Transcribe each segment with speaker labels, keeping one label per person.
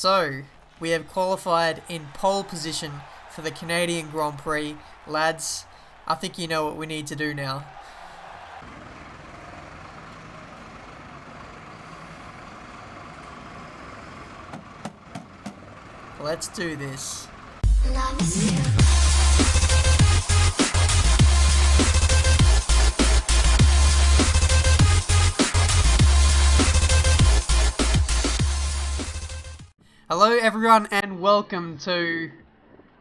Speaker 1: So, we have qualified in pole position for the Canadian Grand Prix. Lads, I think you know what we need to do now. Let's do this. Hello everyone and welcome to...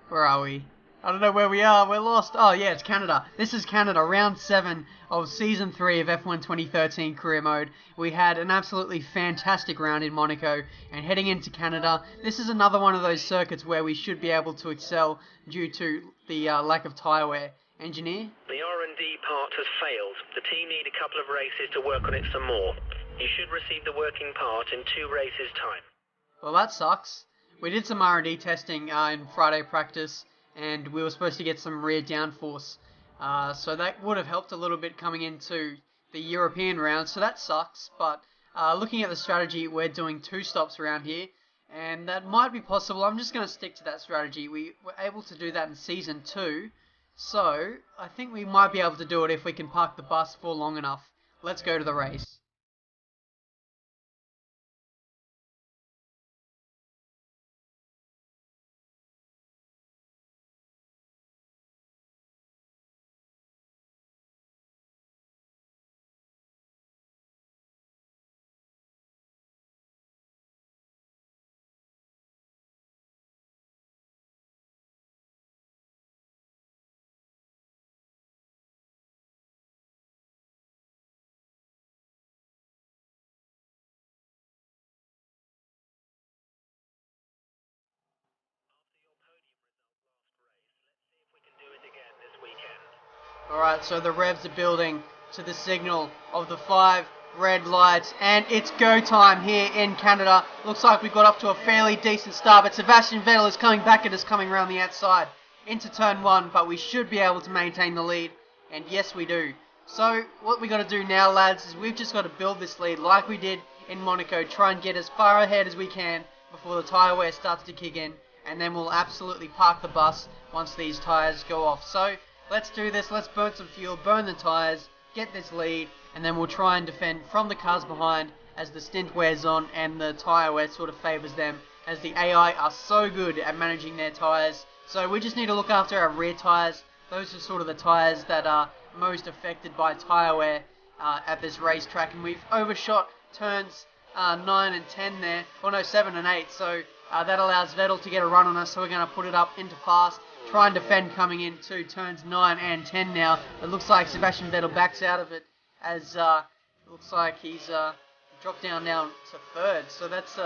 Speaker 1: Where are we? I don't know where we are, we're lost. Oh yeah, it's Canada. This is Canada, round 7 of Season 3 of F1 2013 Career Mode. We had an absolutely fantastic round in Monaco, and heading into Canada, this is another one of those circuits where we should be able to excel due to the lack of tyre wear. Engineer?
Speaker 2: The R&D part has failed. The team need a couple of races to work on it some more. You should receive the working part in 2 races' time.
Speaker 1: Well, that sucks. We did some R&D testing in Friday practice, and we were supposed to get some rear downforce. So that would have helped a little bit coming into the European round, so that sucks. But looking at the strategy, we're doing 2 stops around here, and that might be possible. I'm just going to stick to that strategy. We were able to do that in Season 2, so I think we might be able to do it if we can park the bus for long enough. Let's go to the race. Alright, so the revs are building to the signal of the 5 red lights, and it's go time here in Canada. Looks like we got up to a fairly decent start, but Sebastian Vettel is coming back at us, coming around the outside into turn 1, but we should be able to maintain the lead, and yes we do. So what we got to do now, lads, is we've just got to build this lead like we did in Monaco, try and get as far ahead as we can before the tyre wear starts to kick in, and then we'll absolutely park the bus once these tyres go off. So let's do this, let's burn some fuel, burn the tyres, get this lead, and then we'll try and defend from the cars behind as the stint wears on and the tyre wear sort of favours them, as the AI are so good at managing their tyres. So we just need to look after our rear tyres. Those are sort of the tyres that are most affected by tyre wear at this racetrack, and we've overshot turns 9 and 10 there, or no, 7 and 8, so that allows Vettel to get a run on us, so we're going to put it up into fast. Try and defend coming into turns 9 and 10 now. It looks like Sebastian Vettel backs out of it, as it looks like he's dropped down now to 3rd. So that's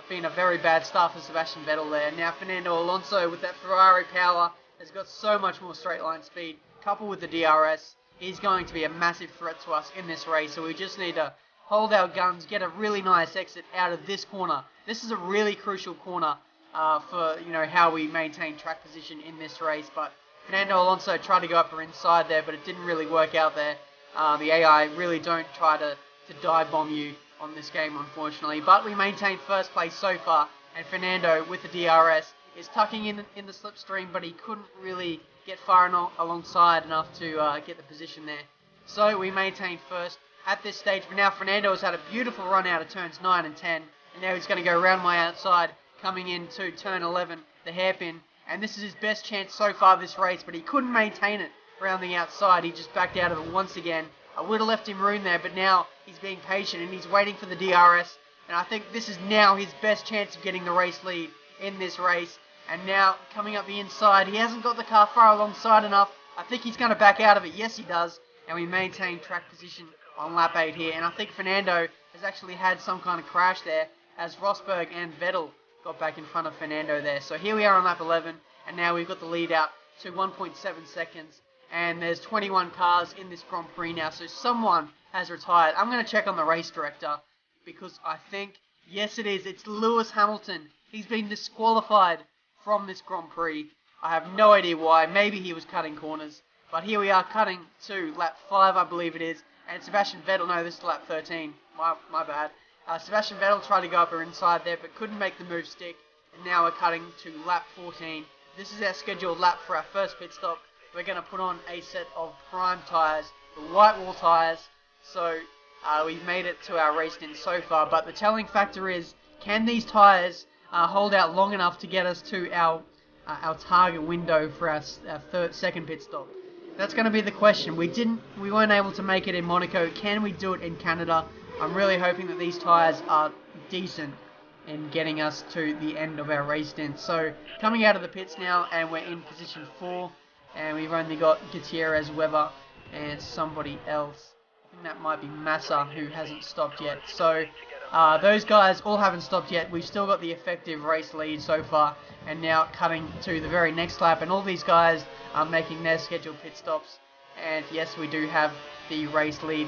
Speaker 1: been a very bad start for Sebastian Vettel there. Now Fernando Alonso with that Ferrari power has got so much more straight line speed. Coupled with the DRS, he's going to be a massive threat to us in this race. So we just need to hold our guns, get a really nice exit out of this corner. This is a really crucial corner for how we maintain track position in this race. But Fernando Alonso tried to go up or inside there, but it didn't really work out there. The AI really don't try to dive bomb you on this game, unfortunately. But we maintain first place so far, and Fernando with the DRS is tucking in the slipstream, but he couldn't really get far alongside enough to get the position there. So we maintain first at this stage. But now Fernando has had a beautiful run out of turns 9 and 10, and now he's going to go around my outside, coming into turn 11, the hairpin, and this is his best chance so far this race, but he couldn't maintain it around the outside. He just backed out of it once again. I would have left him room there, but now he's being patient and he's waiting for the DRS, and I think this is now his best chance of getting the race lead in this race. And now coming up the inside, he hasn't got the car far alongside enough. I think he's going to back out of it. Yes, he does, and we maintain track position on lap 8 here, and I think Fernando has actually had some kind of crash there, as Rosberg and Vettel got back in front of Fernando there. So here we are on lap 11, and now we've got the lead out to 1.7 seconds, and there's 21 cars in this Grand Prix now, so someone has retired. I'm going to check on the race director, because I think, yes it is, it's Lewis Hamilton. He's been disqualified from this Grand Prix. I have no idea why. Maybe he was cutting corners, but here we are cutting to lap 5, I believe it is, and Sebastian Vettel, no, this is lap 13, my bad. Sebastian Vettel tried to go up our inside there, but couldn't make the move stick. And now we're cutting to lap 14. This is our scheduled lap for our first pit stop. We're going to put on a set of prime tyres, the white wall tyres. So we've made it to our race stint so far, but the telling factor is, can these tyres hold out long enough to get us to our target window for our second pit stop? That's going to be the question. We weren't able to make it in Monaco. Can we do it in Canada? I'm really hoping that these tyres are decent in getting us to the end of our race stint. So coming out of the pits now, and we're in position 4, and we've only got Gutierrez, Weber, and somebody else. I think that might be Massa, who hasn't stopped yet. So those guys all haven't stopped yet. We've still got the effective race lead so far, and now cutting to the very next lap, and all these guys are making their scheduled pit stops. And yes, we do have the race lead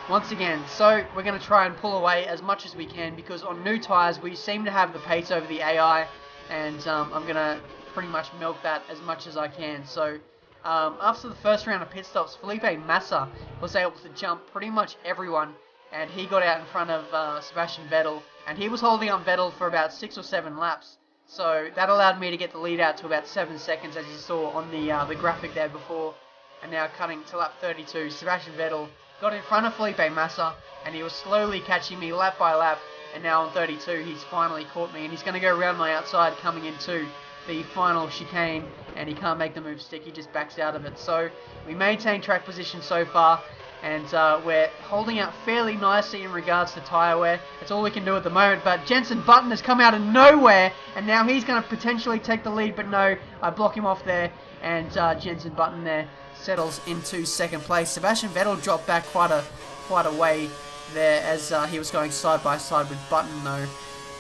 Speaker 1: once again. So we're going to try and pull away as much as we can, because on new tyres we seem to have the pace over the AI, and I'm going to pretty much milk that as much as I can. So after the first round of pit stops, Felipe Massa was able to jump pretty much everyone, and he got out in front of Sebastian Vettel, and he was holding on Vettel for about 6 or 7 laps. So that allowed me to get the lead out to about 7 seconds, as you saw on the graphic there before. And now cutting to lap 32, Sebastian Vettel got in front of Felipe Massa, and he was slowly catching me lap by lap. And now on 32, he's finally caught me, and he's going to go around my outside coming into the final chicane, and he can't make the move stick. He just backs out of it. So we maintain track position so far, and we're holding out fairly nicely in regards to tyre wear. That's all we can do at the moment. But Jenson Button has come out of nowhere, and now he's going to potentially take the lead, but no, I block him off there, and Jenson Button there settles into second place. Sebastian Vettel dropped back quite a way there, as he was going side by side with Button though.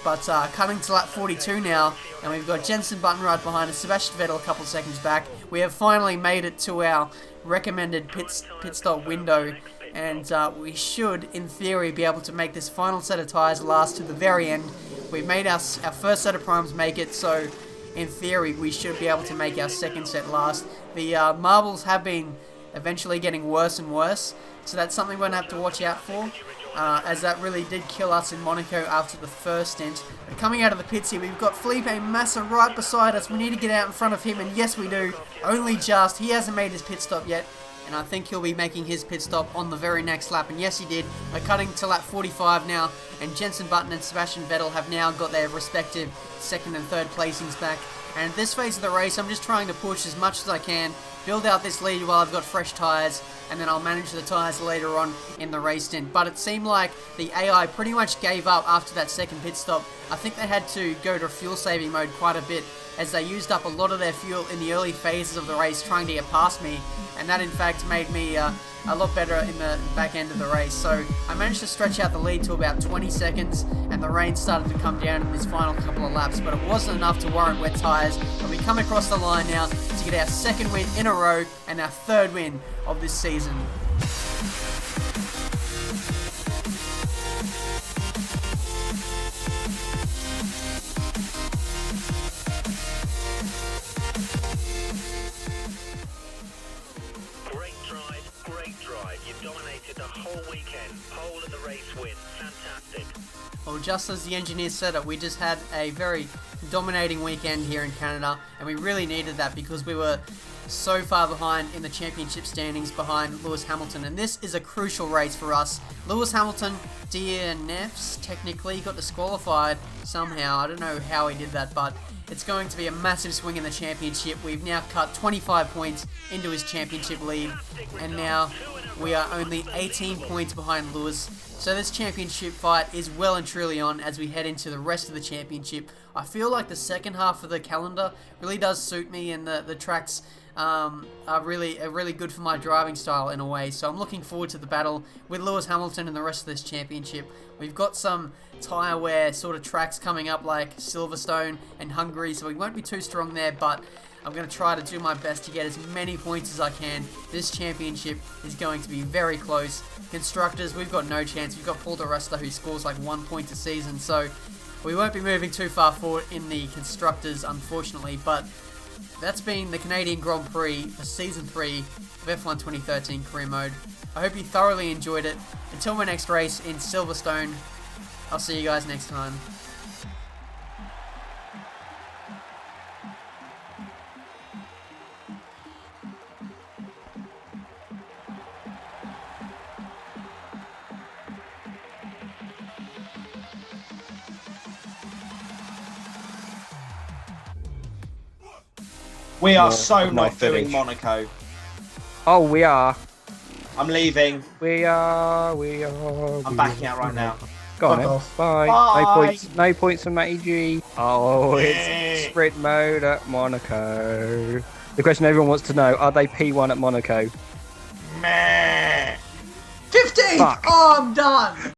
Speaker 1: But coming to lap 42 now, and we've got Jenson Button right behind us, Sebastian Vettel a couple of seconds back. We have finally made it to our recommended pit stop window, and we should, in theory, be able to make this final set of tyres last to the very end. We've made our first set of primes make it, so in theory we should be able to make our second set last. The marbles have been eventually getting worse and worse, so that's something we're going to have to watch out for, as that really did kill us in Monaco after the first stint. But coming out of the pits here, we've got Felipe Massa right beside us. We need to get out in front of him, and yes we do, only just. He hasn't made his pit stop yet, and I think he'll be making his pit stop on the very next lap, and yes he did. We're cutting to lap 45 now, and Jenson Button and Sebastian Vettel have now got their respective second and third placings back. And at this phase of the race, I'm just trying to push as much as I can, build out this lead while I've got fresh tyres, and then I'll manage the tyres later on in the race stint. But it seemed like the AI pretty much gave up after that second pit stop. I think they had to go to fuel saving mode quite a bit, as they used up a lot of their fuel in the early phases of the race trying to get past me, and that in fact made me a lot better in the back end of the race. So I managed to stretch out the lead to about 20 seconds, and the rain started to come down in this final couple of laps, but it wasn't enough to warrant wet tyres. And we come across the line now to get our second win in a row and our third win of this season.
Speaker 2: You've dominated the whole weekend. Pole and the race win. Fantastic.
Speaker 1: Well, just as the engineer said it, we just had a very dominating weekend here in Canada, and we really needed that because we were so far behind in the championship standings behind Lewis Hamilton, and this is a crucial race for us. Lewis Hamilton, DNFs, technically got disqualified somehow. I don't know how he did that, but it's going to be a massive swing in the championship. We've now cut 25 points into his championship lead, and now we are only 18 points behind Lewis. So this championship fight is well and truly on as we head into the rest of the championship. I feel like the second half of the calendar really does suit me, and the tracks are really good for my driving style in a way. So I'm looking forward to the battle with Lewis Hamilton and the rest of this championship. We've got some tyre wear sort of tracks coming up like Silverstone and Hungary, so we won't be too strong there, but I'm going to try to do my best to get as many points as I can. This championship is going to be very close. Constructors, we've got no chance. We've got Paul di Resta, who scores like 1 point a season, so we won't be moving too far forward in the Constructors, unfortunately. But that's been the Canadian Grand Prix for Season 3 of F1 2013 Career Mode. I hope you thoroughly enjoyed it. Until my next race in Silverstone, I'll see you guys next time.
Speaker 3: We are so
Speaker 4: no
Speaker 3: not doing
Speaker 4: finish.
Speaker 3: Monaco.
Speaker 4: Oh, we are.
Speaker 3: I'm leaving.
Speaker 4: We are.
Speaker 3: I'm backing out right now.
Speaker 4: Go on
Speaker 5: Fuck
Speaker 4: then.
Speaker 5: off.
Speaker 4: Bye.
Speaker 3: Bye.
Speaker 4: No points. No points for Matty G. Oh, it's sprint mode at Monaco. The question everyone wants to know: are they P1 at Monaco?
Speaker 1: 15!
Speaker 4: Fuck.
Speaker 1: Oh, I'm done!